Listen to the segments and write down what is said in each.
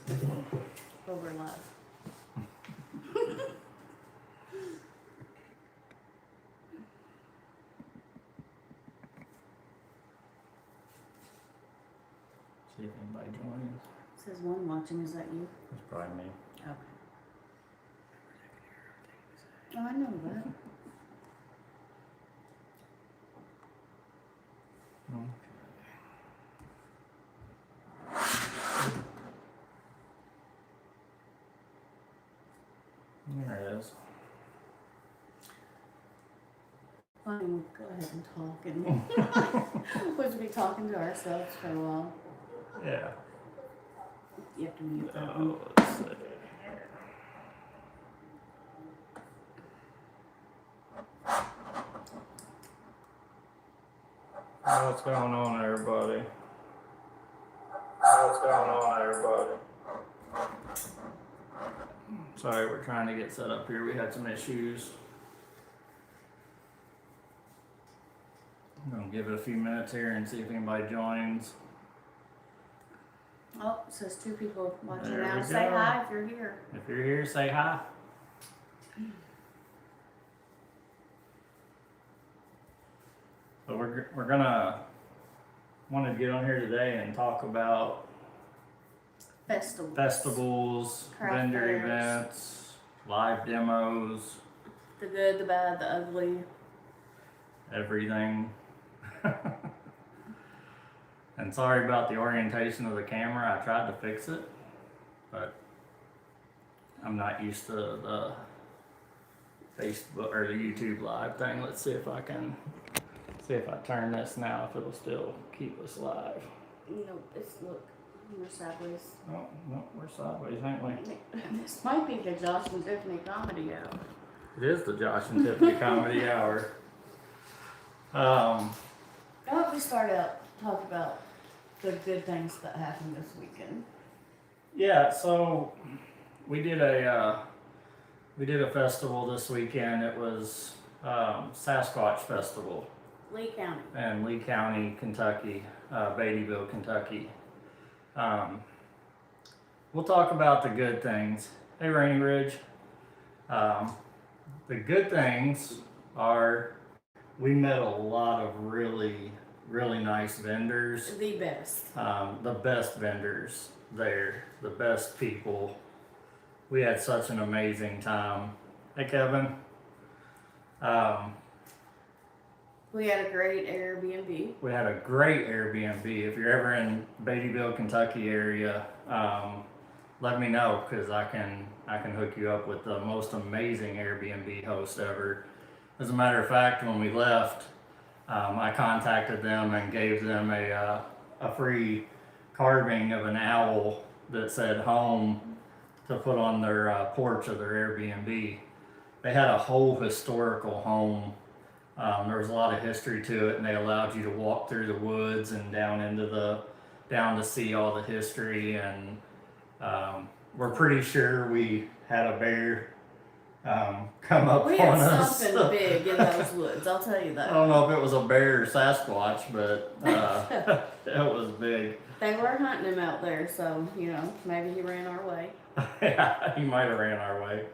Over love. See if anybody joins. Says one watching. Is that you? It's probably me. Okay. Oh, I know that. There it is. Fine, we'll go ahead and talk, and we'll be talking to ourselves for a while. Yeah. You have to mute that one. Let's see. What's going on, everybody? What's going on, everybody? Sorry, we're trying to get set up here. We had some issues. I'm gonna give it a few minutes here and see if anybody joins. Oh, it says 2 people watching There now. we Say go. hi if you're here. If you're here, say hi. So we're gonna want to get on here today and talk about festivals, Craft vendor fairs. events, live demos, The good, the bad, the ugly. everything. And sorry about the orientation of the camera. I tried to fix it, but I'm not used to the Facebook or the YouTube live thing. Let's see if I turn this now, if it'll still keep us live. Nope, it's look. We're sideways. Oh, no, we're sideways, ain't we? This might be the Josh and Tiffany comedy hour. It is the Josh and Tiffany comedy hour. How about we start out talk about the good things that happened this weekend? Yeah, so we did a festival this weekend. It was Sasquatch Festival Lee County. in Lee County, Kentucky, Beattyville, Kentucky. We'll talk about the good things. Hey, Rainy Ridge. The good things are we met a lot of really, really nice vendors. The best. The best vendors there, the best people. We had such an amazing time. Hey, Kevin. We had a great Airbnb. We had a great Airbnb. If you're ever in Beattyville, Kentucky area, let me know, because I can hook you up with the most amazing Airbnb host ever. As a matter of fact, when we left, I contacted them and gave them a free carving of an owl that said home to put on their porch of their Airbnb. They had a whole historical home. There was a lot of history to it, and they allowed you to walk through the woods and down to see all the history. And we're pretty sure we had a bear come up We on had us. something big in those woods, I'll tell you I that. don't know if it was a bear or Sasquatch, but it was big. They were hunting him out there, so, maybe he ran our way. Yeah, he might have ran our way.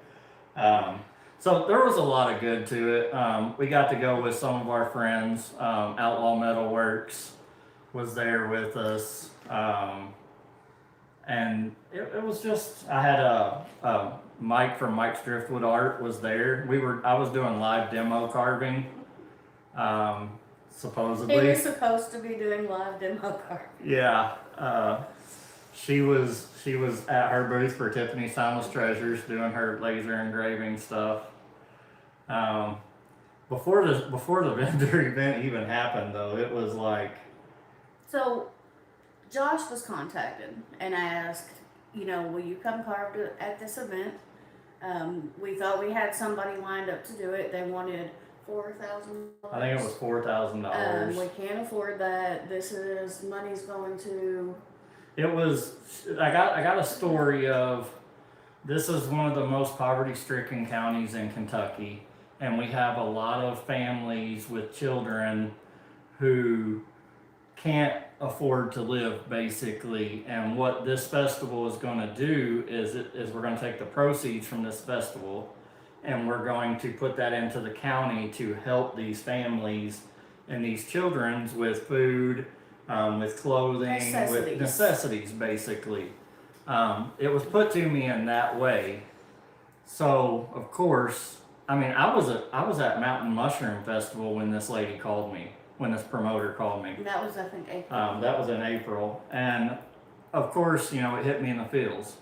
So there was a lot of good to it. We got to go with some of our friends. Outlaw Metal Works was there with us. And it was just, I had Mike from Mike's Driftwood Art was there. I was doing live demo carving, supposedly. He was supposed to be doing live demo carving. Yeah, she was at her booth for Tiffany's Timeless Treasures doing her laser engraving stuff. Before the vendor event even happened, though, it was like. So, Josh was contacted and asked, will you come carve at this event? We thought we had somebody lined up to do it. They wanted $4,000. I think it was $4,000. We can't afford that. Money's going to. It was. I got a story of. This is one of the most poverty-stricken counties in Kentucky, and we have a lot of families with children who can't afford to live basically. And what this festival is going to do is we're going to take the proceeds from this festival and we're going to put that into the county to help these families and these children's with food, with clothing, with necessities basically. It was put to me in that way. So of course, I mean, I was at Mountain Mushroom Festival when this lady called me, when this promoter called me. And that was, I think, April. That was in April, and of course, you know, it hit me in the feels.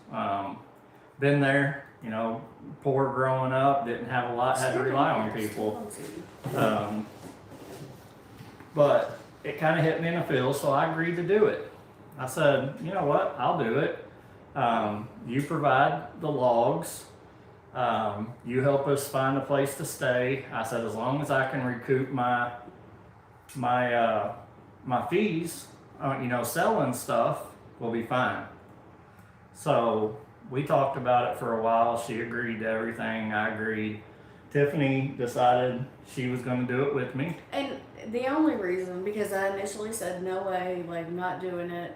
Been there, you know, poor growing up, didn't have a lot, had to rely on people. But it kind of hit me in the feels, so I agreed to do it. I said, you know what, I'll do it. You provide the logs. You help us find a place to stay. I said, as long as I can recoup my fees, you know, selling stuff, we'll be fine. So we talked about it for a while. She agreed to everything. I agreed. Tiffany decided she was going to do it with me. And the only reason, because I initially said no way, like not doing it.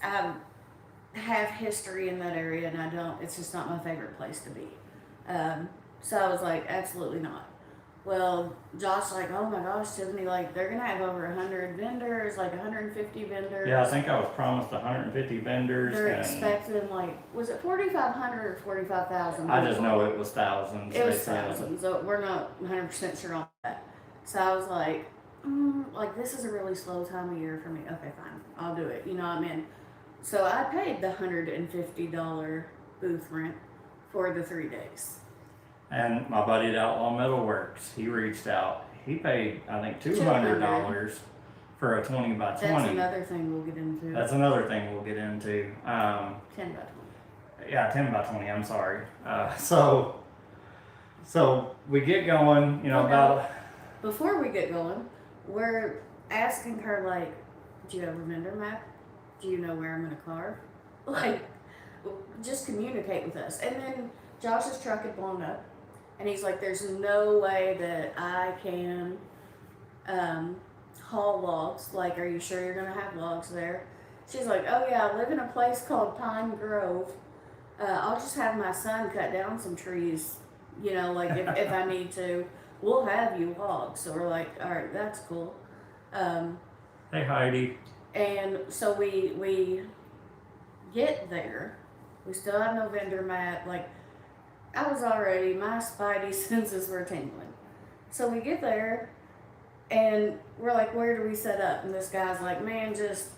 I have history in that area, and I don't. It's just not my favorite place to be. So I was like, absolutely not. Well, Josh's like, oh my gosh, Tiffany, like they're gonna have over 100 vendors, like 150 vendors. Yeah, I think I was promised 150 vendors. They're expecting like, was it 4,500 or 45,000? I just know it was thousands. It was thousands. So we're not 100% sure on that. So I was like, like this is a really slow time of year for me. Okay, fine, I'll do it. You know what I mean? So I paid the $150 booth rent for the 3 days. And my buddy at Outlaw Metalworks, he reached out. He paid, I think, $200 for a 20 by 20. That's another thing we'll get into. That's another thing we'll get into. 10 by 20. Yeah, 10 by 20, I'm sorry. So we get going, you know, Okay. about... Before we get going, we're asking her, like, do you have a vendor map? Do you know where I'm going to carve? Like, just communicate with us. And then Josh's truck had blown up. And he's like, there's no way that I can haul logs. Like, are you sure you're going to have logs there? She's like, oh yeah, I live in a place called Pine Grove. I'll just have my son cut down some trees, you know, like if I need to. We'll have you logs. So we're like, all right, that's cool. Hey, Heidi. And so we get there. We still have no vendor map. Like, I was already, my spidey senses were tingling. So we get there, and we're like, where do we set up? And this guy's like, man, just,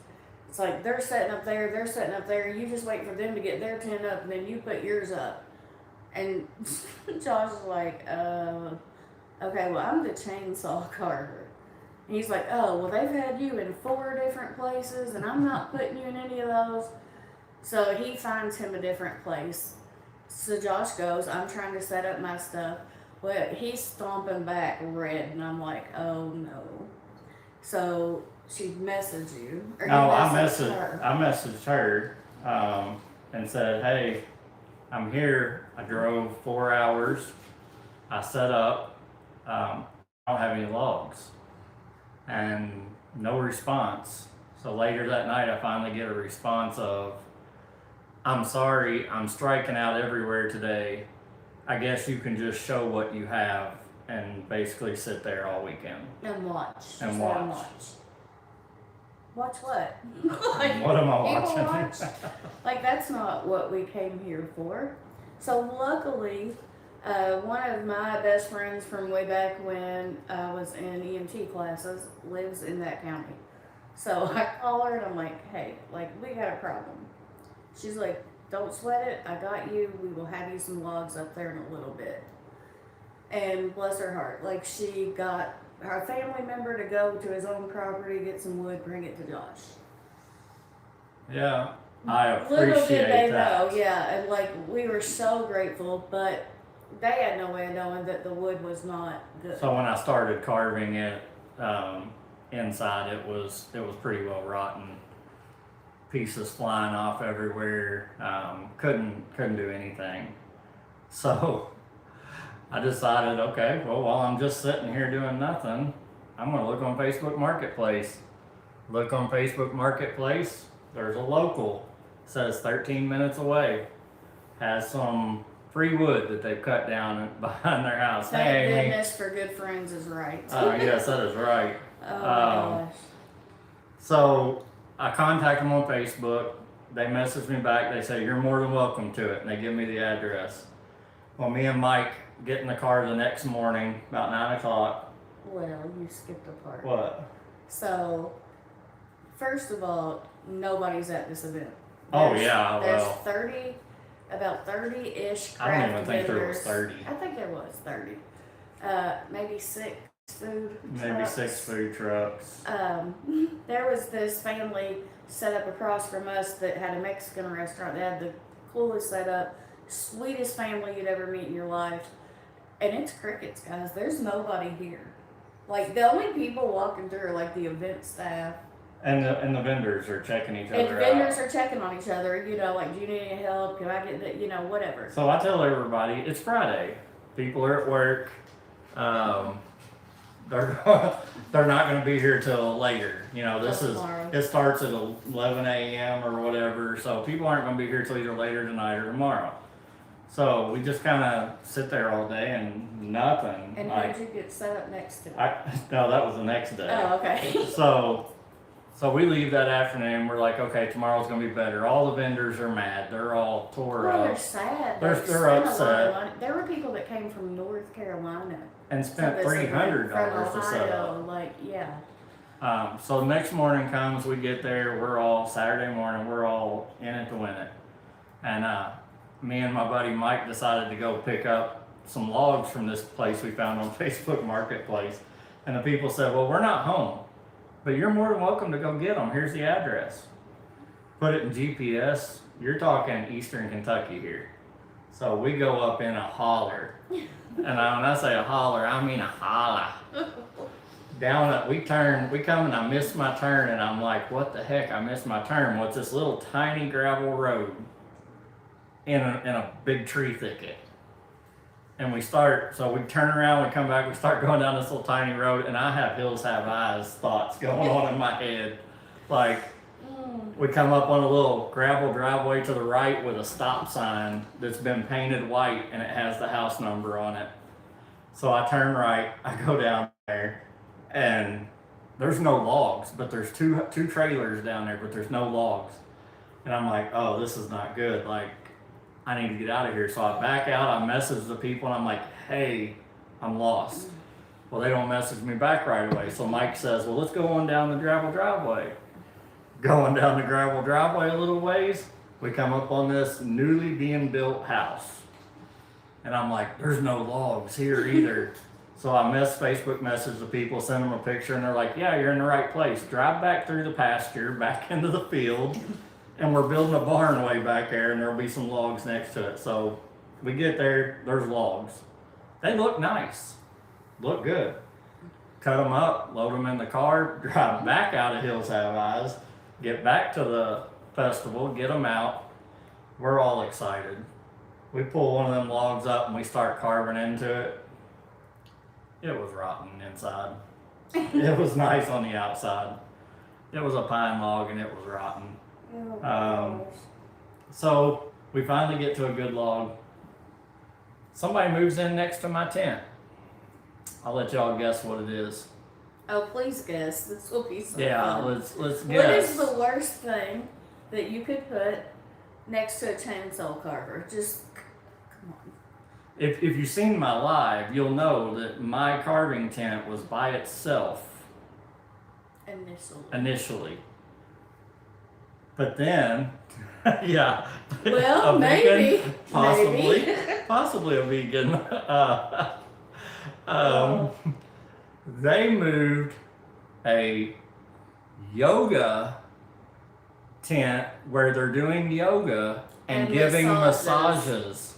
it's like, they're setting up there, they're setting up there. You just wait for them to get their tent up, and then you put yours up. And Josh is like, okay, well, I'm the chainsaw carver. And he's like, oh, well, they've had you in 4 different places, and I'm not putting you in any of those. So he finds him a different place. So Josh goes, I'm trying to set up my stuff. Well, he's stomping back red, and I'm like, oh no. So she messaged you. Or No, I her. messaged her and said, hey, I'm here. I drove 4 hours. I set up. I don't have any logs. And no response. So later that night, I finally get a response of, I'm sorry, I'm striking out everywhere today. I guess you can just show what you have and basically sit there all weekend. And watch. And watch. Watch what? Like, what am I watching? Watch? Like, that's not what we came here for. So luckily, one of my best friends from way back when I was in EMT classes lives in that county. So I call her and I'm like, hey, like, we got a problem. She's like, don't sweat it. I got you. We will have you some logs up there in a little bit. And bless her heart, like, she got her family member to go to his own property, get some wood, bring it to Josh. Yeah, I appreciate Little did they that. know, yeah, and like, we were so grateful, but they had no way of knowing that the wood was not good. So when I started carving it, inside it was pretty well rotten. Pieces flying off everywhere. Couldn't do anything. So I decided, okay, well, while I'm just sitting here doing nothing, I'm gonna look on Facebook Marketplace. Look on Facebook Marketplace. There's a local, says 13 minutes away. Has some free wood that they've cut down behind their house. Thank Hey, Amy. goodness for good friends is right. Yes, that is right. Oh my gosh. So I contact them on Facebook. They message me back. They say, you're more than welcome to it. And they give me the address. Well, me and Mike get in the car the next morning, about 9 o'clock. Well, you skipped a part. What? So, first of all, nobody's at this event. Oh, yeah, There's well. 30, about 30-ish craft I don't even think there was vendors. 30. I think there was 30. Maybe 6 food Maybe trucks. 6 food trucks. There was this family set up across from us that had a Mexican restaurant. They had the coolest setup, sweetest family you'd ever meet in your life. And it's crickets, guys. There's nobody here. Like, the only people walking through are like the event staff. And the vendors are checking each And other vendors out. are checking on each other, you know, like, do you need any help? Can I get that? You know, whatever. So I tell everybody, it's Friday. People are at work. They're not going to be here till later. You know, Tomorrow. it starts at 11 a.m. or whatever. So people aren't going to be here till either later tonight or tomorrow. So we just kind of sit there all day and nothing. And like, who'd you get set up next to? no, that was the next day. Oh, okay. So we leave that afternoon. We're like, okay, tomorrow's gonna be better. All the vendors are mad. They're all tore Well, they're up sad. They're They've spent a lot of upset. money. There were people that came from North Carolina. and to spent this event, $300 from to set up. Ohio, like, yeah. So the next morning comes, we get there. We're all Saturday morning. We're all in it to win it. And me and my buddy Mike decided to go pick up some logs from this place we found on Facebook Marketplace. And the people said, well, we're not home, but you're more than welcome to go get them. Here's the address. Put it in GPS. You're talking Eastern Kentucky here. So we go up in a holler. And when I say a holler, I mean a holler. We come and I miss my turn, and I'm like, what the heck? I missed my turn. What's this little tiny gravel road in a big tree thicket? And we turn around, we come back, we start going down this little tiny road, and I have hills have eyes thoughts going on in my head. Like, we come up on a little gravel driveway to the right with a stop sign that's been painted white, and it has the house number on it. So I turn right, I go down there, and there's no logs, but there's two trailers down there, but there's no logs. And I'm like, oh, this is not good. Like, I need to get out of here. So I back out, I message the people, and I'm like, hey, I'm lost. Well, they don't message me back right away. So Mike says, well, let's go on down the gravel driveway. Going down the gravel driveway a little ways, we come up on this newly being built house. And I'm like, there's no logs here either. So I Facebook message the people, send them a picture, and they're like, yeah, you're in the right place. Drive back through the pasture, back into the field, and we're building a barn way back there, and there'll be some logs next to it. So we get there, there's logs. They look nice, look good. Cut them up, load them in the car, drive back out of Hills Have Eyes, get back to the festival, get them out. We're all excited. We pull one of them logs up and we start carving into it. It was rotten inside. It was nice on the outside. It was a pine log and it was rotten. So we finally get to a good log. Somebody moves in next to my tent. I'll let y'all guess what it is. Oh, please guess. This will be so fun. let's guess. What is the worst thing that you could put next to a chainsaw carver? Just, come on. If you've seen my live, you'll know that my carving tent was by itself initially. But then, yeah. Well, maybe. Possibly a vegan. They moved a yoga tent where they're doing yoga and giving massages.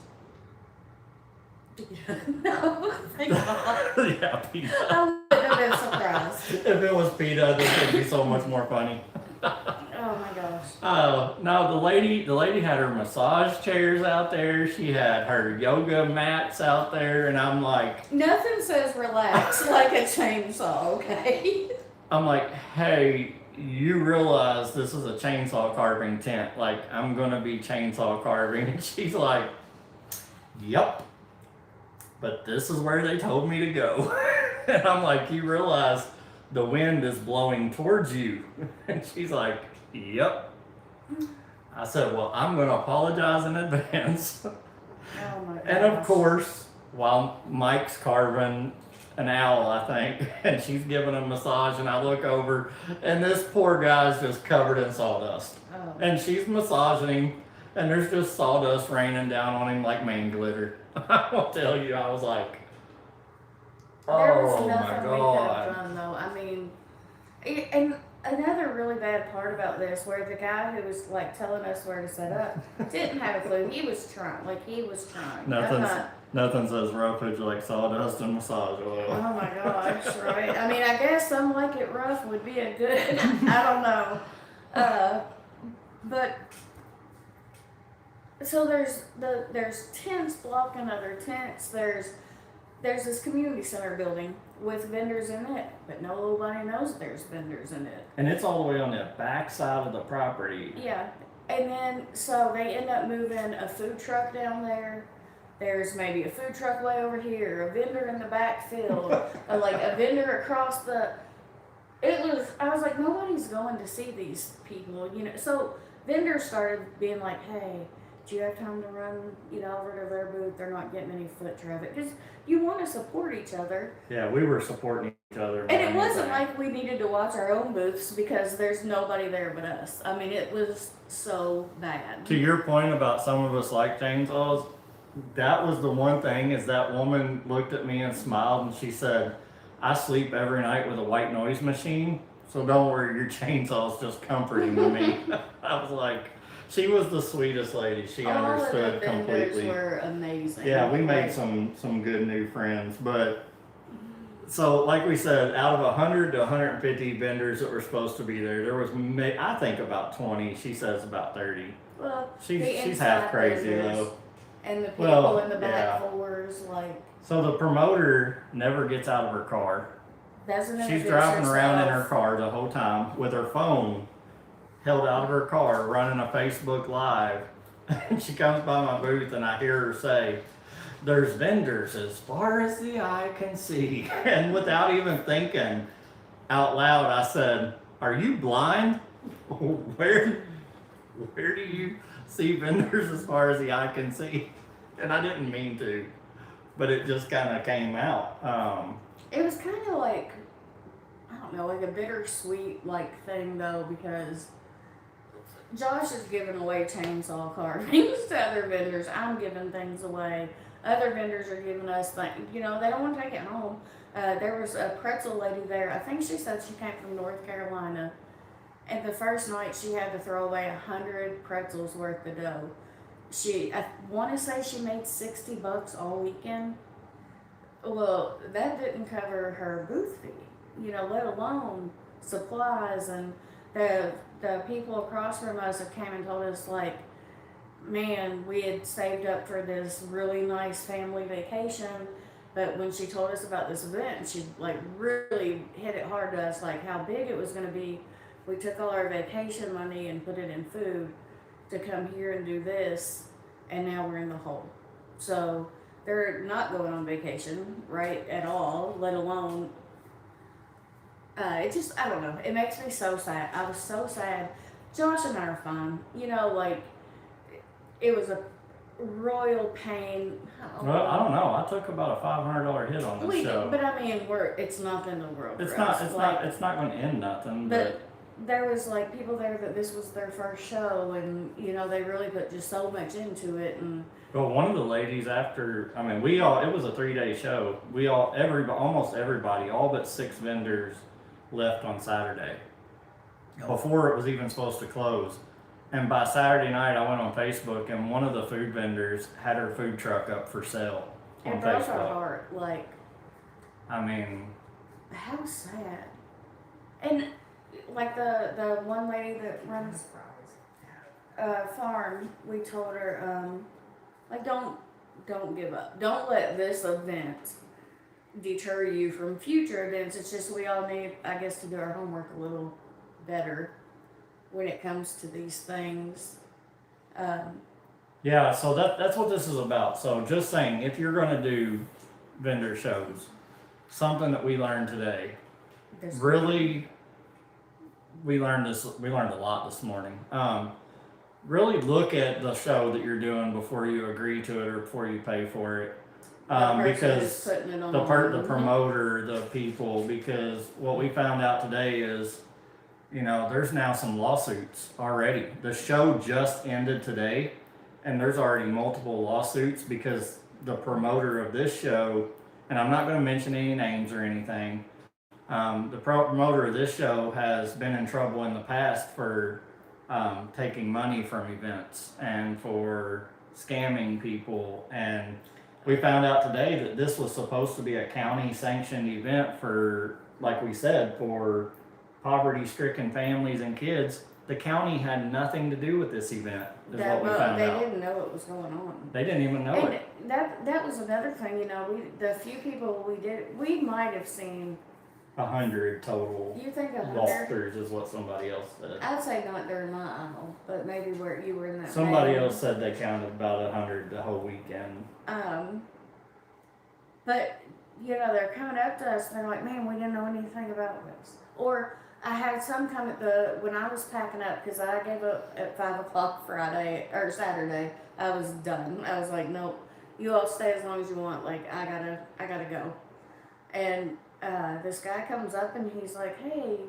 No, thank God. Yeah, pita. I wouldn't have been surprised. If it was pita, this would be so much more funny. Oh my gosh. No, the lady had her massage chairs out there. She had her yoga mats out there, and I'm like, nothing says relax like a chainsaw, okay? I'm like, hey, you realize this is a chainsaw carving tent. Like, I'm gonna be chainsaw carving. And she's like, yep, but this is where they told me to go. And I'm like, you realize the wind is blowing towards you. And she's like, yep. I said, well, I'm gonna apologize in advance. Oh my gosh. And of course, while Mike's carving an owl, I think, and she's giving a massage, and I look over, and this poor guy's just covered in sawdust. Oh. And she's massaging him, and there's just sawdust raining down on him like man glitter. I will tell you, I was like, There was oh my nothing we could have god. done though. I mean, and another really bad part about this, where the guy who was like telling us where to set up didn't have a clue. He was trying, I'm Nothing's, not. nothing says roughage like sawdust and massage Oh oil. my gosh, right? I mean, I guess some like it rough would be a good. I don't know, but so there's tents blocking other tents. There's this community center building with vendors in it, but nobody knows there's vendors in it. And it's all the way on the back side of the property. Yeah, and then so they end up moving a food truck down there. There's maybe a food truck way over here, a vendor in the backfield, like a vendor across the. I was like, nobody's going to see these people, you know. So vendors started being like, hey, do you have time to run, over to their booth? They're not getting any foot traffic. Because you want to support each other. Yeah, we were supporting each other. And it wasn't like we needed to watch our own booths because there's nobody there but us. I mean, it was so bad. To your point about some of us like chainsaws, that was the one thing is that woman looked at me and smiled and she said, I sleep every night with a white noise machine, so don't worry, your chainsaw's just comforting to me. I was like, she was the sweetest lady. She understood All of the vendors completely. were amazing. Yeah, we made Like, some good new friends, but so like we said, out of 100 to 150 vendors that were supposed to be there, there was I think about 20. She says about 30. well, She's the she's half inside crazy vendors though. and the people Well, in the back yeah. floors, like, So the promoter never gets out of her car. doesn't She's introduce driving around in her herself. car the whole time with her phone held out of her car, running a Facebook Live. And she comes by my booth, and I hear her say, "There's vendors as far as the eye can see." And without even thinking out loud, I said, "Are you blind? Where do you see vendors as far as the eye can see?" And I didn't mean to, but it just kind of came out. It was kind of like, I don't know, like a bittersweet like thing though, because Josh is giving away chainsaw carvings to other vendors. I'm giving things away. Other vendors are giving us things. They don't want to take it home. There was a pretzel lady there. I think she said she came from North Carolina. And the first night she had to throw away 100 pretzels worth of dough. I want to say she made $60 all weekend. Well, that didn't cover her booth fee, let alone supplies. And the people across from us have came and told us, like, man, we had saved up for this really nice family vacation, but when she told us about this event, she like really hit it hard to us, like how big it was going to be. We took all our vacation money and put it in food to come here and do this, and now we're in the hole. So they're not going on vacation, right, at all, let alone, I don't know, it makes me so sad. I was so sad. Josh and I are fine. Like, it was a royal pain. Well, I don't know. I took about a $500 hit on this show. But I mean, it's nothing in the world It's for not. us. It's like, not. It's not going to end nothing. But there was like people there that this was their first show, and they really put just so much into it. And Well, one of the ladies after, I mean, it was a 3-day show. Almost everybody, all but 6 vendors left on Saturday before it was even supposed to close. And by Saturday night, I went on Facebook, and one of the food vendors had her food truck up for sale on it broke our Facebook. heart. Like, I mean, how sad. And like the one lady that runs farm, we told her, like, don't give up. Don't let this event deter you from future events. It's just we all need, I guess, to do our homework a little. better when it comes to these things. Um, Yeah, so that's what this is about. So just saying, if you're going to do vendor shows, something that we learned today, this really, we learned a lot this morning. Really look at the show that you're doing before you agree to it or before you pay for it. Because putting it the promoter, the people, because what we found out today is, there's now some lawsuits already. The show just ended today, and there's already multiple lawsuits because the promoter of this show, and I'm not going to mention any names or anything, the promoter of this show has been in trouble in the past for taking money from events and for scamming people. And we found out today that this was supposed to be a county sanctioned event for, like we said, for poverty stricken families and kids. The county had nothing to do with this event, is what we found out. They didn't know what was going on. They didn't even know And it. that was another thing, the few people we might have seen. 100 total You think 100? walkthroughs is what somebody else said. I'd say not during my aisle, but maybe where you were in that. Somebody main. else said they counted about 100 the whole weekend. But they're coming up to us and they're like, "Man, we didn't know anything about this." Or I had some come when I was packing up, because I gave up at 5 o'clock Friday or Saturday. I was done. I was like, "Nope, you all stay as long as you want. Like I gotta go." And this guy comes up and he's like, "Hey,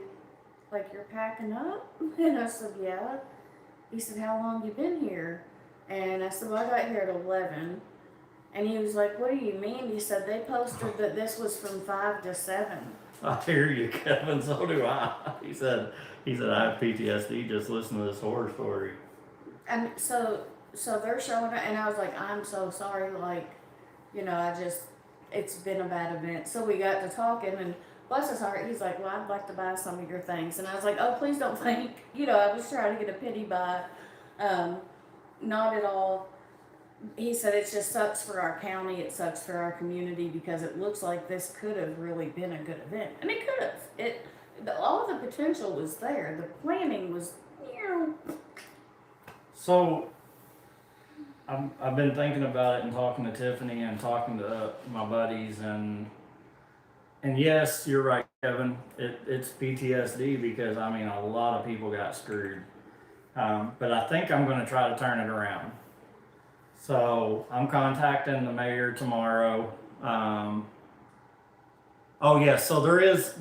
like you're packing up?" And I said, "Yeah." He said, "How long you been here?" And I said, "Well, I got here at 11." And he was like, "What do you mean?" He said, "They posted that this was from 5 to 7. I hear you, Kevin. So do I. He said, "I have PTSD just listening to this horror story." And so they're showing it, and I was like, "I'm so sorry. Like, it's been a bad event." So we got to talking, and bless his heart, he's like, "Well, I'd like to buy some of your things." And I was like, "Oh, please don't think." I was trying to get a pity buy. Not at all. He said it just sucks for our county, it sucks for our community, because it looks like this could have really been a good event, and it could have. All the potential was there. The planning was, So I've been thinking about it and talking to Tiffany and talking to my buddies, and yes, you're right, Kevin. It's PTSD because a lot of people got screwed. But I think I'm going to try to turn it around. So I'm contacting the mayor tomorrow. Oh yes, so there's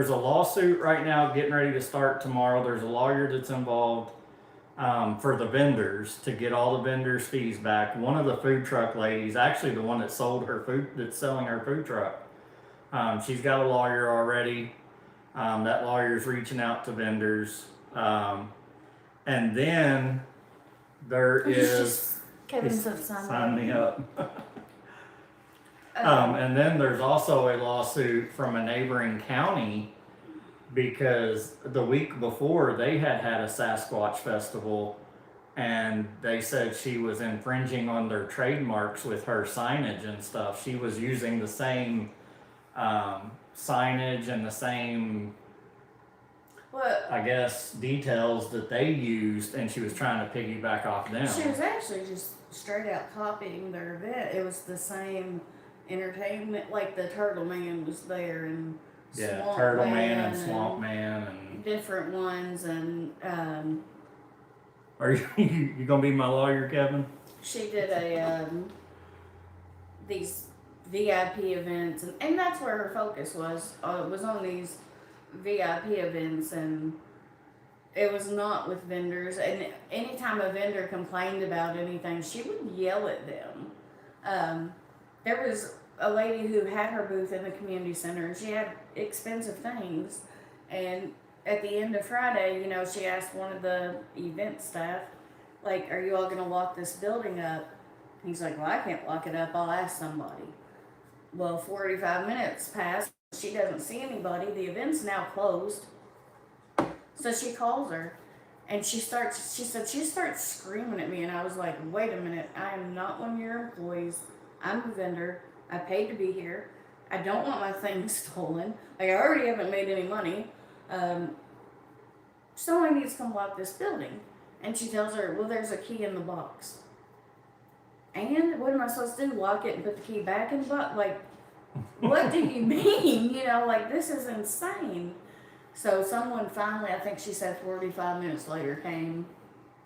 a lawsuit right now getting ready to start tomorrow. There's a lawyer that's involved for the vendors to get all the vendors' fees back. One of the food truck ladies, actually the one that sold her food, that's selling her food truck, she's got a lawyer already. That lawyer's reaching out to vendors, and then there is Kevin said sign me up. And then there's also a lawsuit from a neighboring county because the week before they had a Sasquatch festival, and they said she was infringing on their trademarks with her signage and stuff. She was using the same signage and the same, I guess, details that they used, and she was trying to piggyback off them. She was actually just straight out copying their event. It was the same entertainment, like the Turtle Man was there, and Swamp Turtle Man Man and Swamp Man and different ones, and are you gonna be my lawyer, Kevin? she did these VIP events, and that's where her focus was. Was on these VIP events, and it was not with vendors. And anytime a vendor complained about anything, she would yell at them. There was a lady who had her booth in the community center, and she had expensive things. And at the end of Friday, she asked one of the event staff, like, "Are you all going to lock this building up?" He's like, "Well, I can't lock it up. I'll ask somebody." Well, 45 minutes passed. She doesn't see anybody. The event's now closed. So she calls her, and she said she starts screaming at me, and I was like, "Wait a minute, I am not one of your employees. I'm a vendor. I paid to be here. I don't want my things stolen. Like, I already haven't made any money. Someone needs to come lock this building. And she tells her, well, there's a key in the box. And what am I supposed to do? Lock it and put the key back in the box? Like, what do you mean? You know, like, this is insane. So someone finally, I think she said 45 minutes later, came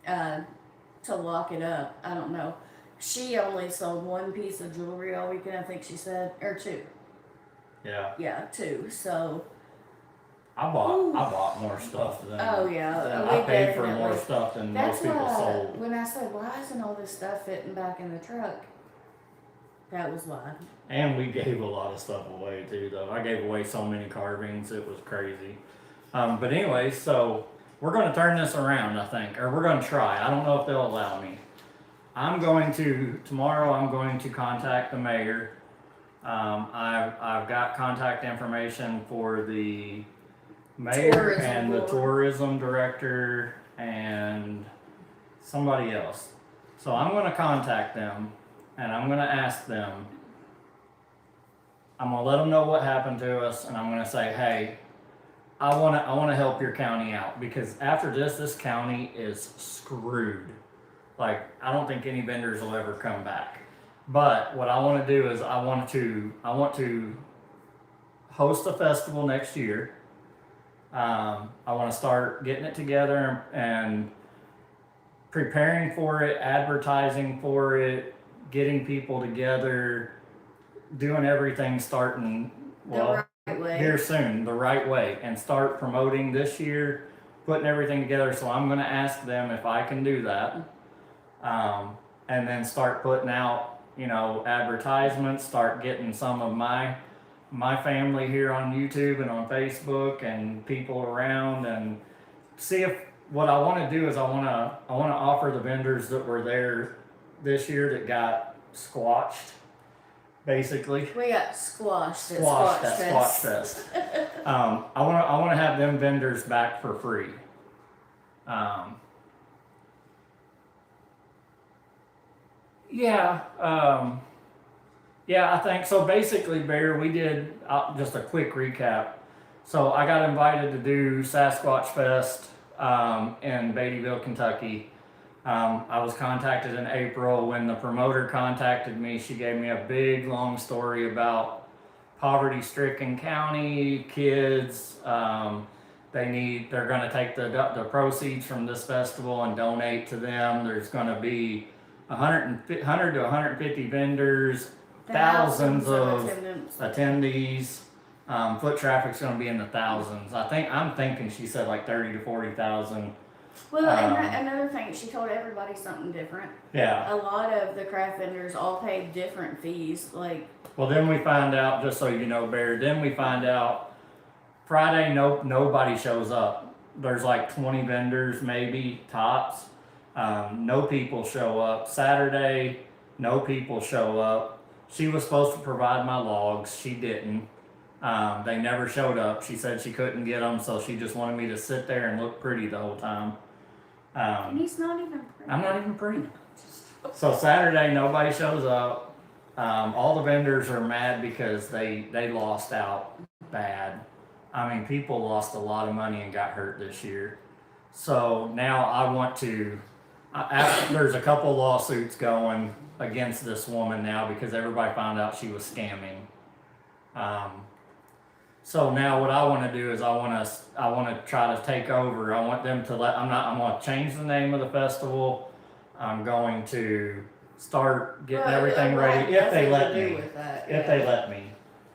to lock it up. I don't know. She only sold one piece of jewelry all weekend, I think she said, or two. Yeah. Yeah, two. So. I bought more stuff than. Oh yeah, I paid for more stuff than most people sold. When I said, why isn't all this stuff fitting back in the truck? That was why. And we gave a lot of stuff away too, though. I gave away so many carvings, it was crazy. But anyway, so we're going to turn this around, I think, or we're going to try. I don't know if they'll allow me. Tomorrow I'm going to contact the mayor. I've got contact information for the mayor and the tourism director and somebody else. So I'm going to contact them and I'm going to ask them. I'm going to let them know what happened to us, and I'm going to say, hey, I want to help your county out, because after this county is screwed. Like, I don't think any vendors will ever come back. But what I want to do is I want to host a festival next year. I want to start getting it together and preparing for it, advertising for it, getting people together, doing everything starting The right way. here soon, the right way, and start promoting this year, putting everything together. So I'm going to ask them if I can do that, and then start putting out, advertisements, start getting some of my family here on YouTube and on Facebook and people around, and see if what I want to do is I want to offer the vendors that were there this year that got squashed, basically. We got squashed at Squash Fest. Fest. I want to have them vendors back for free. Yeah, I think so. Basically, Bear, we did just a quick recap. So I got invited to do Sasquatch Fest in Beattyville, Kentucky. I was contacted in April. When the promoter contacted me, she gave me a big, long story about poverty-stricken county, kids. They're going to take the proceeds from this festival and donate to them. There's going to be 100 to 150 vendors, thousands of attendees. Foot traffic's going to be in the thousands. I'm thinking she said like 30 to 40,000. Well, and another thing, she told everybody something different. Yeah. A lot of the craft vendors all paid different fees. Well, then we find out, just so you know, Bear, then we find out Friday, nobody shows up. There's like 20 vendors, maybe, tops. No people show up. Saturday, no people show up. She was supposed to provide my logs. She didn't. They never showed up. She said she couldn't get them, so she just wanted me to sit there and look pretty the whole time. And he's not even pretty. I'm not even pretty. So Saturday, nobody shows up. All the vendors are mad because they lost out bad. I mean, people lost a lot of money and got hurt this year. So now I want to, there's a couple lawsuits going against this woman now because everybody found out she was scamming. So now what I want to do is I want to try to take over. I want them to I'm going to change the name of the festival. I'm going to start getting everything ready if they let me. They let me.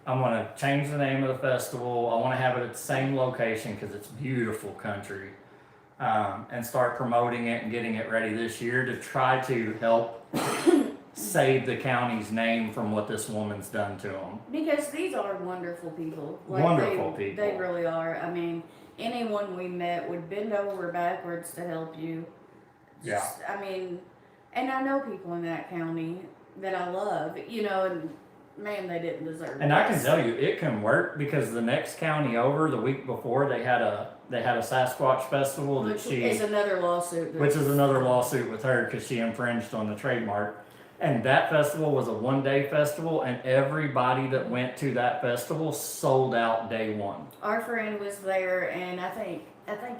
I'm going to change the name of the festival. I want to have it at the same location because it's beautiful country. And start promoting it and getting it ready this year to try to help save the county's name from what this woman's done to them. Because these are wonderful people. Wonderful people. They really are. I mean, anyone we met would bend over backwards to help you. I mean, and I know people in that county that I love, and man, they didn't deserve it. And I can tell you, it can work because the next county over, the week before, they had a Sasquatch festival Which is another lawsuit. Which is another lawsuit with her because she infringed on the trademark. And that festival was a 1-day festival, and everybody that went to that festival sold out day one. Our friend was there, and I think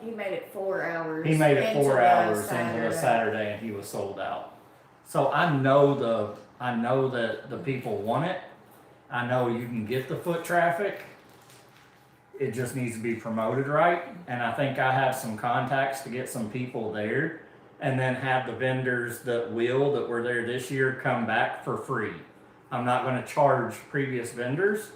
he made it 4 hours. He made it into 4 the hours into Saturday. a Saturday, and he was sold out. So I know that the people want it. I know you can get the foot traffic. It just needs to be promoted right. And I think I have some contacts to get some people there, and then have the vendors that were there this year come back for free. I'm not going to charge previous vendors.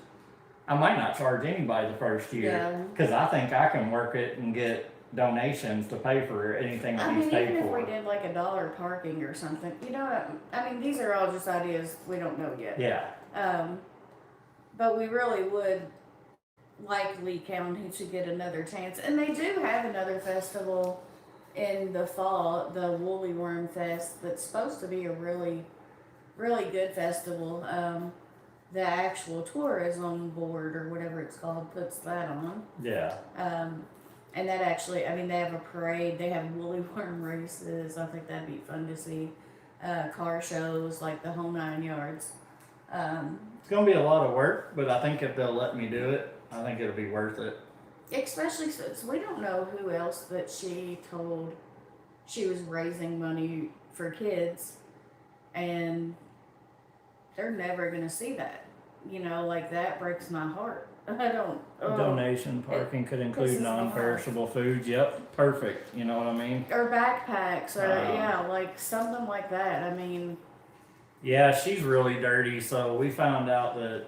I might not charge anybody the first year because I think I can work it and get donations to pay for anything that he's paid even for. if we did like $1 parking or something, you know what? I mean, these are all just ideas. We don't know yet. Yeah. But we really would like Lee County to get another chance. And they do have another festival in the fall, the Woolly Worm Fest, that's supposed to be a really, really good festival. The actual tourism board or whatever it's called puts that on. Yeah. And that actually, I mean, they have a parade, they have woolly worm races. I think that'd be fun to see. Car shows, like the whole 9 yards. It's going to be a lot of work, but I think if they'll let me do it, I think it'll be worth it. Especially since we don't know who else that she told she was raising money for kids, and they're never going to see that. You know, like that breaks my heart. I don't. Donation parking could include non-perishable foods. Yep, perfect. You know what I mean? Or backpacks, or like something like that. I mean. Yeah, she's really dirty. So we found out that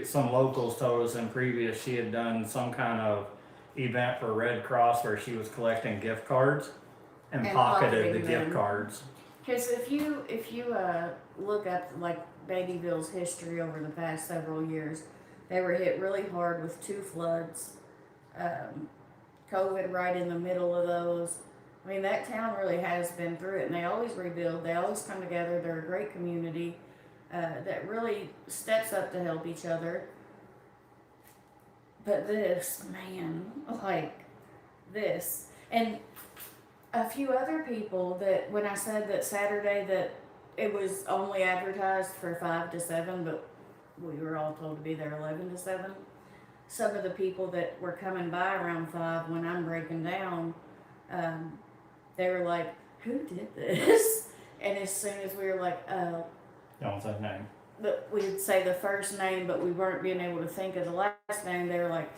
some locals told us in previous she had done some kind of event for Red Cross where she was collecting gift cards and pocketed the gift cards. Because if you look up like Babyville's history over the past several years, they were hit really hard with 2 floods, COVID right in the middle of those. I mean, that town really has been through it, and they always rebuild. They always come together. They're a great community that really steps up to help each other. But this, man, like this, and a few other people that when I said that Saturday that it was only advertised for 5 to 7, but we were all told to be there 11 to 7. Some of the people that were coming by around 5 when I'm breaking down, they were like, "Who did this?" And as soon as we were like, don't say name. But we'd say the first name, but we weren't being able to think of the last name. They were like,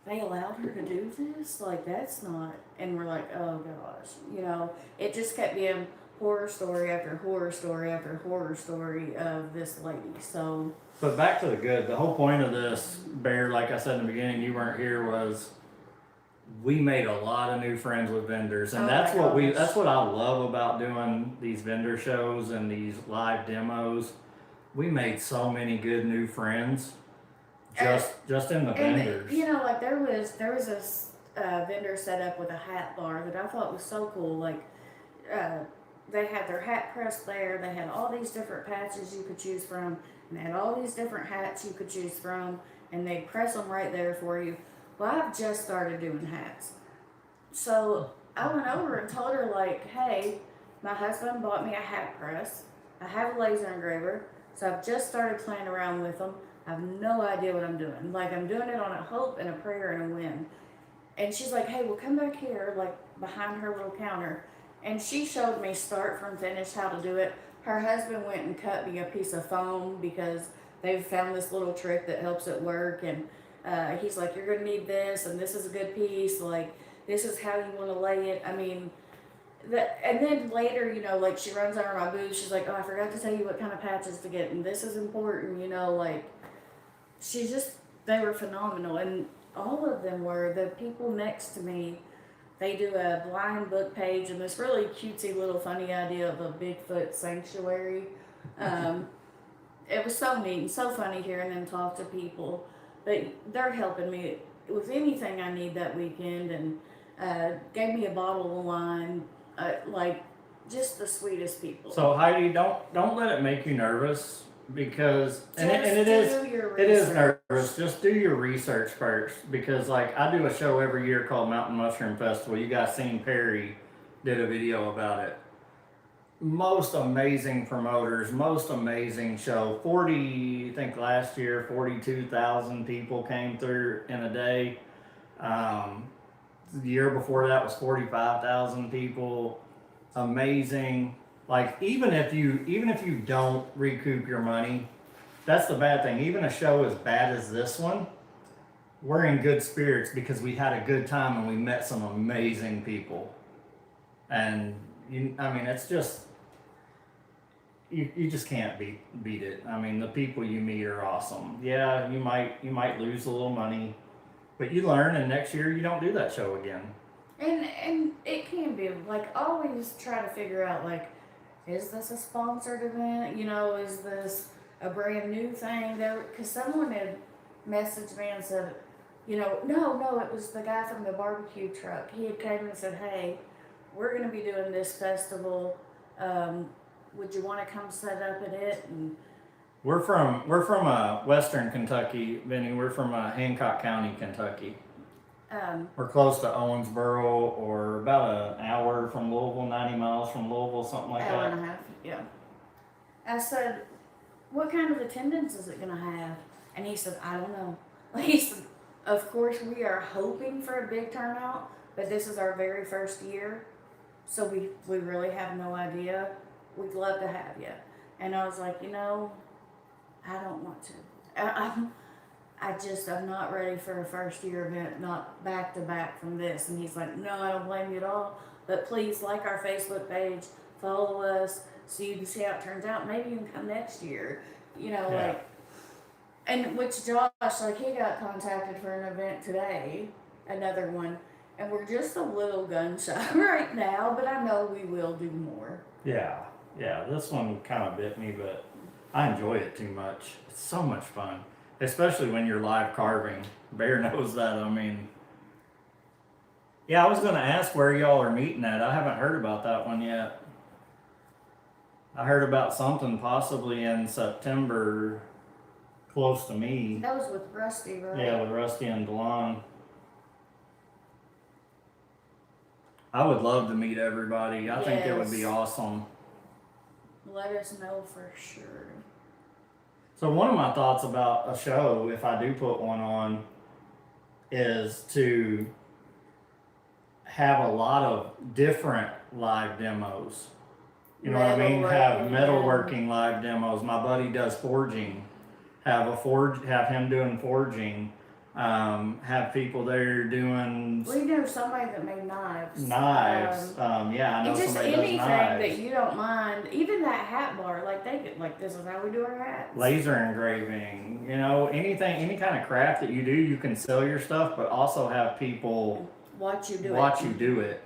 "They allowed her to do this? Like, that's not." And we're like, "Oh gosh," you know. It just kept being horror story after horror story after horror story of this lady. So. But back to the good. The whole point of this, Bear, like I said in the beginning, you weren't here, was we made a lot of new friends with vendors, and that's what I love about doing these vendor shows and these live demos. We made so many good new friends just in the vendors. You know, like there was this vendor set up with a hat bar that I thought was so cool. Like they had their hat press there. They had all these different patches you could choose from, and they had all these different hats you could choose from, and they'd press them right there for you. Well, I've just started doing hats. So I went over and told her, like, "Hey, my husband bought me a hat press. I have a laser engraver, so I've just started playing around with them. I have no idea what I'm doing. Like, I'm doing it on a hope and a prayer and a win." And she's like, "Hey, well, come back here," like, behind her little counter. And she showed me start from finish how to do it. Her husband went and cut me a piece of foam because they've found this little trick that helps it work. And he's like, "You're going to need this, and this is a good piece. Like, this is how you want to lay it." I mean, and then later, you know, like, she runs over my booth. She's like, "Oh, I forgot to tell you what kind of patches to get, and this is important," you know, like, they were phenomenal. And all of them were. The people next to me, they do a blind book page and this really cutesy little funny idea of a Bigfoot sanctuary. It was so neat and so funny hearing them talk to people. But they're helping me with anything I need that weekend, and gave me a bottle of wine, like just the sweetest people. So Heidi, don't let it make you nervous, because it is nervous. Just do your research first, because like I do a show every year called Mountain Mushroom Festival. You guys seen Perry did a video about it. most amazing promoters, most amazing show. 40, I think last year, 42,000 people came through in a day. The year before that was 45,000 people. Amazing. Like even if you don't recoup your money, that's the bad thing. Even a show as bad as this one, we're in good spirits because we had a good time and we met some amazing people. And I mean, it's just you just can't beat it. I mean, the people you meet are awesome. Yeah, you might lose a little money, but you learn, and next year you don't do that show again. And it can be like always try to figure out like, is this a sponsored event? You know, is this a brand new thing? Because someone had messaged me and said, you know, no, it was the guy from the barbecue truck. He had came and said, hey, we're going to be doing this festival. Would you want to come set up at it? And we're from Western Kentucky, Vinny. We're from Hancock County, Kentucky. We're close to Owensboro, or about an hour from Louisville, 90 miles from Louisville, something like hour that. and a half, yeah. I said, what kind of attendance is it going to have? And he said, I don't know. He said, of course, we are hoping for a big turnout, but this is our very first year, so we really have no idea. We'd love to have you. And I was like, you know, I don't want to. I'm not ready for a first year event, not back to back from this. And he's like, no, I don't blame you at all. But please like our Facebook page, follow us, so you can see how it turns out. Maybe you can come next year. You know, Yeah. like, and which Josh, like, he got contacted for an event today, another one, and we're just a little gun shy right now, but I know we will do more. Yeah, this one kind of bit me, but I enjoy it too much. It's so much fun, especially when you're live carving. Bear knows that. I mean, yeah, I was going to ask where y'all are meeting at. I haven't heard about that one yet. I heard about something possibly in September, close to me. That was with Rusty, right? Yeah, with Rusty and Delon. I would love to meet everybody. I think it would be Yes. awesome. Let us know for sure. So one of my thoughts about a show, if I do put one on, is to have a lot of different live demos. You know what I mean? Have metalworking live demos. My buddy does forging. Have him doing forging. Have people there doing We know somebody that made knives. knives. Yeah, I know And just somebody does anything knives. that you don't mind, even that hat bar, like they could, like this is how we do our hats. Laser engraving, you know, anything, any kind of craft that you do, you can sell your stuff, but also have people Watch you do watch it. you do it.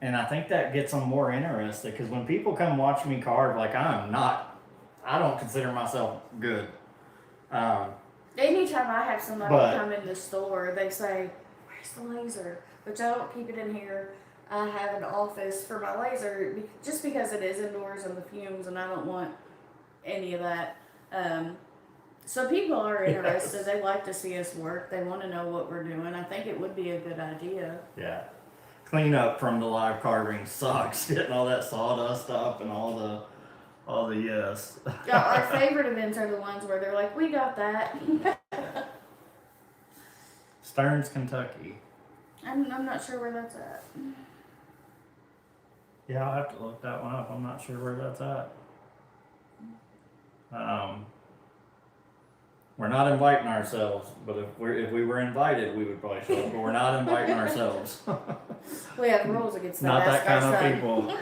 And I think that gets them more interested, because when people come watch me carve, like I don't consider myself good. Anytime I have somebody But- come in the store, they say, "Where's the laser?" Which I don't keep it in here. I have an office for my laser, just because it is indoors and the fumes, and I don't want any of that. So people are interested. They like to see us work. They want to know what we're doing. I think it would be a good idea. Yeah. Clean up from the live carving sucks, getting all that sawdust up and all the yes. Yeah, our favorite events are the ones where they're like, "We got that." Stearns, Kentucky. I'm not sure where that's at. Yeah, I'll have to look that one up. I'm not sure where that's at. We're not inviting ourselves, but if we were invited, we would probably show up. But we're not inviting ourselves. We have rules against that. Not that Ask kind our of son. people.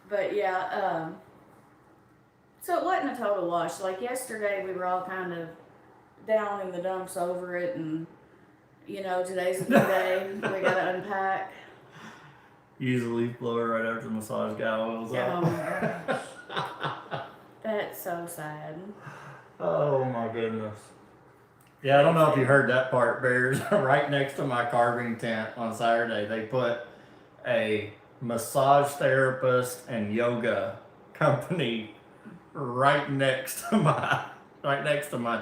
But yeah, so it wasn't a total wash. Like yesterday, we were all kind of down in the dumps over it, and you know, today's a new day. We gotta unpack. Use a leaf blower right after the massage guy oils Oh up. my gosh, that's so sad. Oh my goodness. Yeah, I don't know if you heard that part, Bears. Right next to my carving tent on Saturday, they put a massage therapist and yoga company right next to my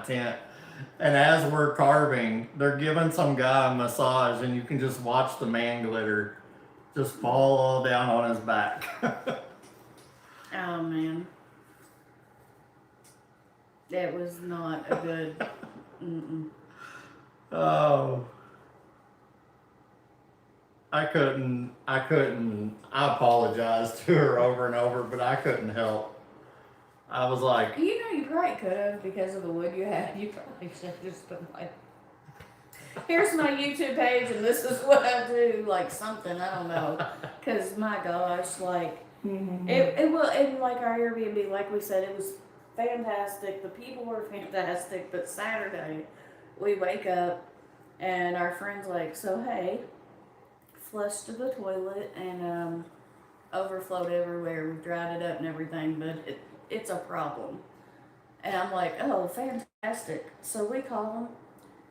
tent. And as we're carving, they're giving some guy a massage, and you can just watch the man glitter just fall all down on his back. Oh man, it was not a good. Mm-mm. Oh. I apologized to her over and over, but I couldn't help. I was like, You know, you probably could have because of the wood you had. You probably should have just been like, "Here's my YouTube page, and this is what I do." Like something, I don't know. Cause my gosh, like it will. And like our Airbnb, like we said, it was fantastic. The people were fantastic. But Saturday, we wake up, and our friend's like, "So hey." Flushed the toilet and overflowed everywhere. We dried it up and everything, but it's a problem. And I'm like, oh, fantastic. So we call them,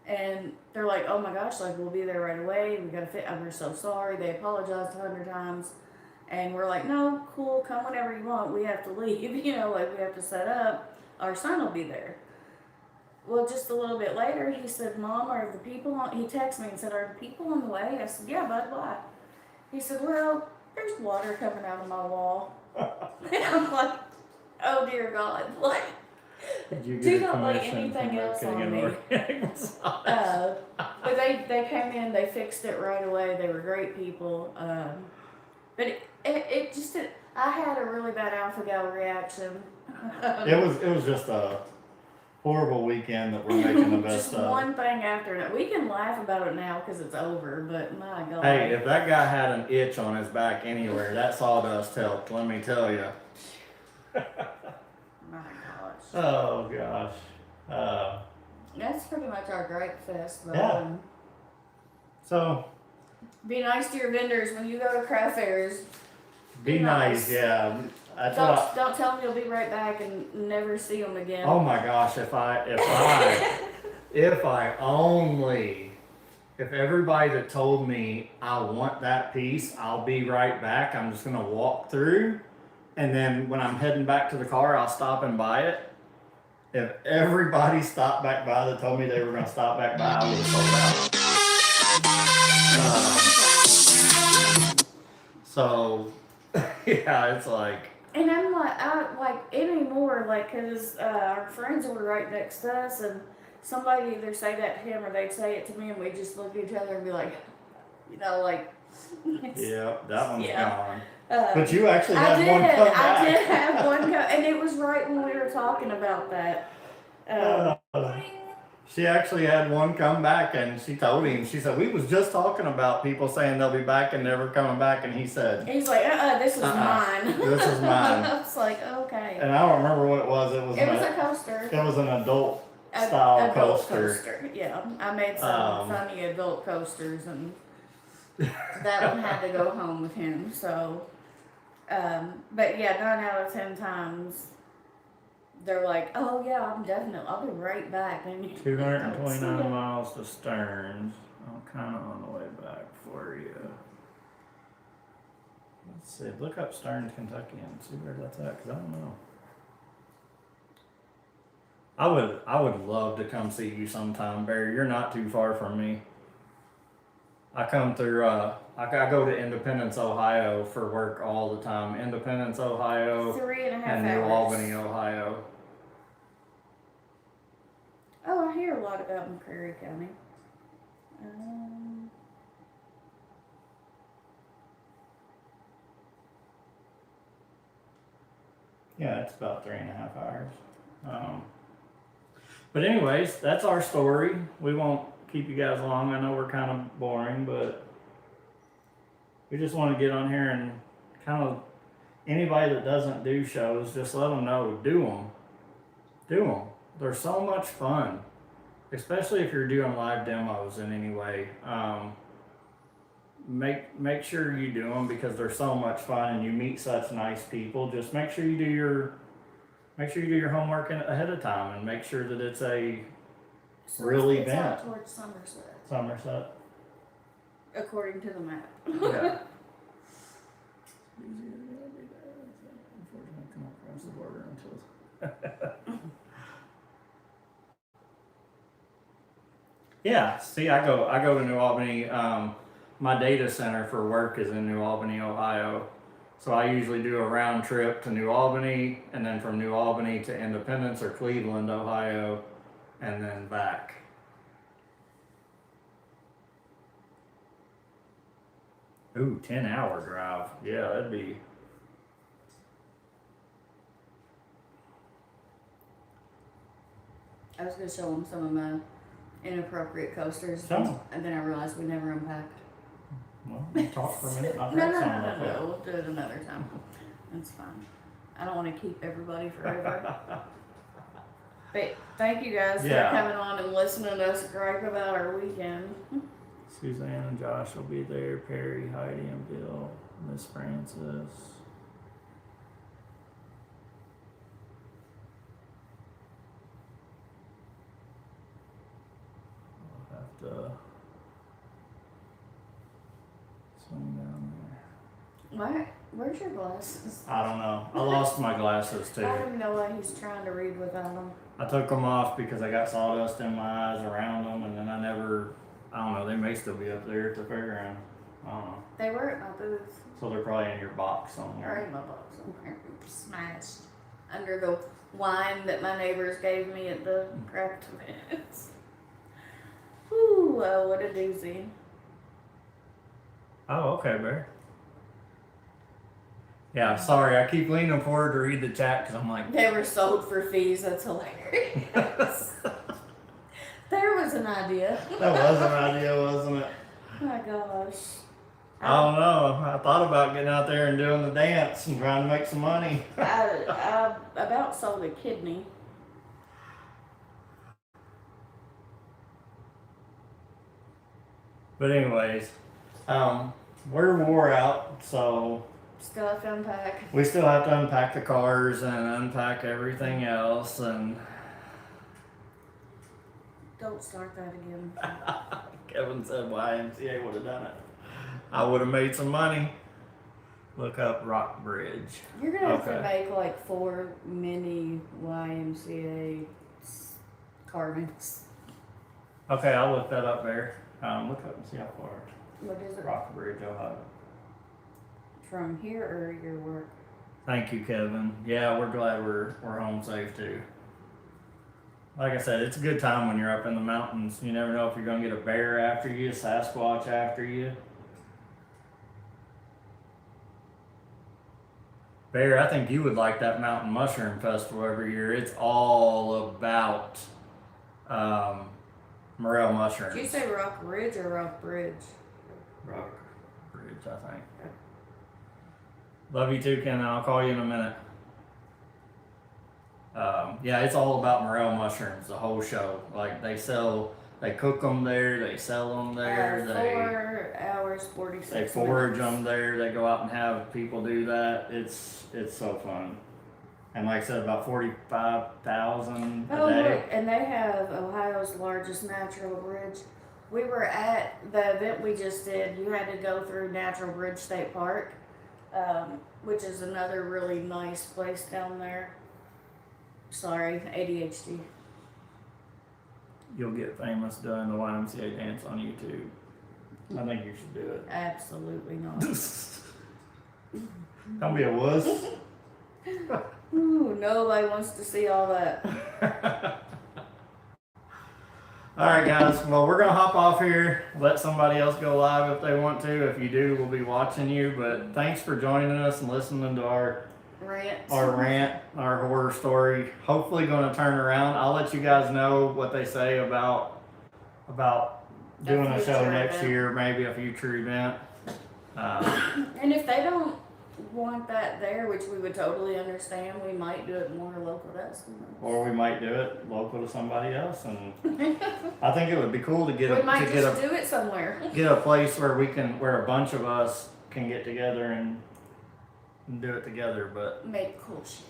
and they're like, oh my gosh, like we'll be there right away. We gotta fit. We're so sorry. They apologized 100 times, and we're like, no, cool. Come whenever you want. We have to leave. You know, like we have to set up. Our son will be there. Well, just a little bit later, he said, Mom, are the people on, he texted me and said, are the people on the way? I said, yeah, bud, why? He said, well, there's water coming out of my wall. And I'm like, oh dear God, like, do not lay anything else on me. But they came in, they fixed it right away. They were great people. But it just, I had a really bad alpha-gal reaction. it was just a horrible weekend that we're making the best Just of. one thing after another. We can laugh about it now because it's over, but my God. Hey, if that guy had an itch on his back anywhere, that sawdust helped, let me tell you. My gosh. Oh, gosh. That's pretty much our gripe fest, though. Yeah. So, be nice to your vendors when you go to craft fairs. be nice, yeah. That's Don't tell them you'll be right back and never see them again. Oh my gosh, if everybody that told me I want that piece, I'll be right back, I'm just gonna walk through, and then when I'm heading back to the car, I'll stop and buy it. If everybody stopped back by that told me they were gonna stop back by, I would have sold out. So, yeah, it's like. And I'm like, anymore, like, cause our friends were right next to us, and somebody either say that to him or they'd say it to me, and we just look at each other and be like, you know, like. Yeah, that one's gone. But But you actually had one come back. I did have one come, and it was right when we were talking about that. She actually had one come back, and she told him, she said, we was just talking about people saying they'll be back and never coming back, and he said, he's like, this is mine. This is mine. I was like, okay. And I don't remember what it was. It was a coaster. It was an adult style adult coaster. Yeah, I made some funny adult coasters, and that one had to go home with him. So, but yeah, 9 out of 10 times. They're like, oh yeah, I'll be right back. And 229 miles to Stearns. I'm kind of on the way back for you. Let's see. Look up Stearns, Kentucky, and see where that's at, because I don't know. I would love to come see you sometime, Barry. You're not too far from me. I come through. I go to Independence, Ohio for work all the time. Independence, Ohio, 3.5 and New hours. Albany, Ohio. Oh, I hear a lot about McCreary County. Yeah, it's about 3.5 hours. But anyways, that's our story. We won't keep you guys long. I know we're kind of boring, but we just want to get on here and kind of, anybody that doesn't do shows, just let them know, do them. Do them. They're so much fun, especially if you're doing live demos in any way. Make sure you do them because they're so much fun and you meet such nice people. Just make sure you do your homework ahead of time and make sure that it's a real event. It's out towards Somerset. Somerset. According to the map. Yeah. Unfortunately, come across the border until. Yeah. See, I go to New Albany. my data center for work is in New Albany, Ohio. So I usually do a round trip to New Albany, and then from New Albany to Independence or Cleveland, Ohio, and then back. Ooh, 10-hour drive. Yeah, that'd be. I was gonna show them some of my inappropriate coasters, Show 'em. and then I realized we never unpacked. Well, we'll talk for a minute. I'll No, grab no, some no, of no, that. no. We'll do it another time. That's fine. I don't want to keep everybody forever. But thank you guys Yeah. for coming on and listening to us gripe about our weekend. Suzanne and Josh will be there. Perry, Heidi, and Bill. Miss Francis. I'll have to swing down there. What? Where's your glasses? I don't know. I lost my glasses I too. don't even know why he's trying to read without them. I took them off because I got sawdust in my eyes around them, and then I don't know, they may still be up there at the fairground. I don't know. They were at my booth, So they're probably in your box or somewhere. in my box somewhere, smashed under the wine that my neighbors gave me at the craft events. Ooh, what a doozy. Oh, okay, Bear. Yeah, sorry, I keep leaning forward to read the chat because I'm like, They were sold for fees. That's hilarious. There was an idea. that was an idea, wasn't it? Oh my gosh. I don't know. I thought about getting out there and doing the dance and trying to make some money. I about sold a kidney. But anyways, we're wore out, so Still have to unpack. we still have to unpack the cars and unpack everything else. And Don't start that again. Kevin said YMCA would have done it. I would have made some money. Look up Rock Bridge. You're gonna have to Okay. make like 4 mini YMCA carvings. Okay, I'll look that up there. Look up and see how far. What is it? Rock Bridge, Ohio. From here or your work? Thank you, Kevin. Yeah, we're glad we're home safe too. Like I said, it's a good time when you're up in the mountains. You never know if you're gonna get a bear after you, a Sasquatch after you. Bear, I think you would like that Mountain Mushroom Festival every year. It's all about morel mushrooms. Did you say Rock Ridge or Rock Bridge? Rock Bridge, I think. Love you too, Ken. I'll call you in a minute. Yeah, it's all about morel mushrooms, the whole show. Like they cook them there, they sell them there, 4 hours, 46 they forage minutes. them there, they go out and have people do that. It's so fun. And like I said, about 45,000 a Oh, day. look, and they have Ohio's largest natural bridge. We were at the event we just did. You had to go through Natural Bridge State Park, which is another really nice place down there. Sorry, ADHD. You'll get famous doing the YMCA dance on YouTube. I think you should do it. Absolutely not. Don't be a wuss. Ooh, nobody wants to see all that. Alright guys, well we're gonna hop off here, let somebody else go live if they want to. If you do, we'll be watching you, but thanks for joining us and listening to our Rant. rant, our horror story. Hopefully gonna turn around. I'll let you guys know what they say about doing a show future next event. year, maybe a future event. And if they don't want that there, which we would totally understand, we might do it more local to us. Or we might do it local to somebody else, and I think it would be cool to get We might get just do it somewhere. a place where where a bunch of us can get together and do it together. But Make cool shit.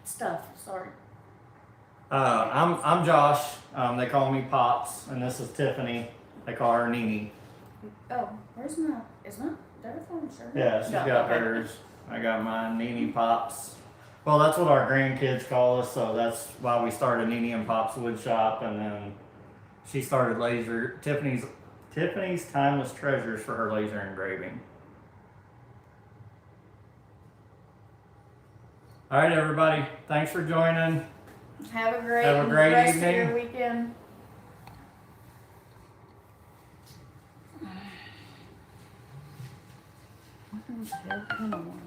Stuff, sorry. I'm Josh. They call me Pops, and this is Tiffany. They call her Nini. Oh, where's my, is my phone shirt? Yeah, she's got hers. I got mine, Nini&Pops. Well, that's what our grandkids call us, so that's why we started Nini&Pops WoodShop, and then she started Tiffany's Tiffany's timeless treasures for her laser engraving. All right, everybody. Thanks for joining. Have a great, Have a great rest evening. of your weekend. What the hell? Come on.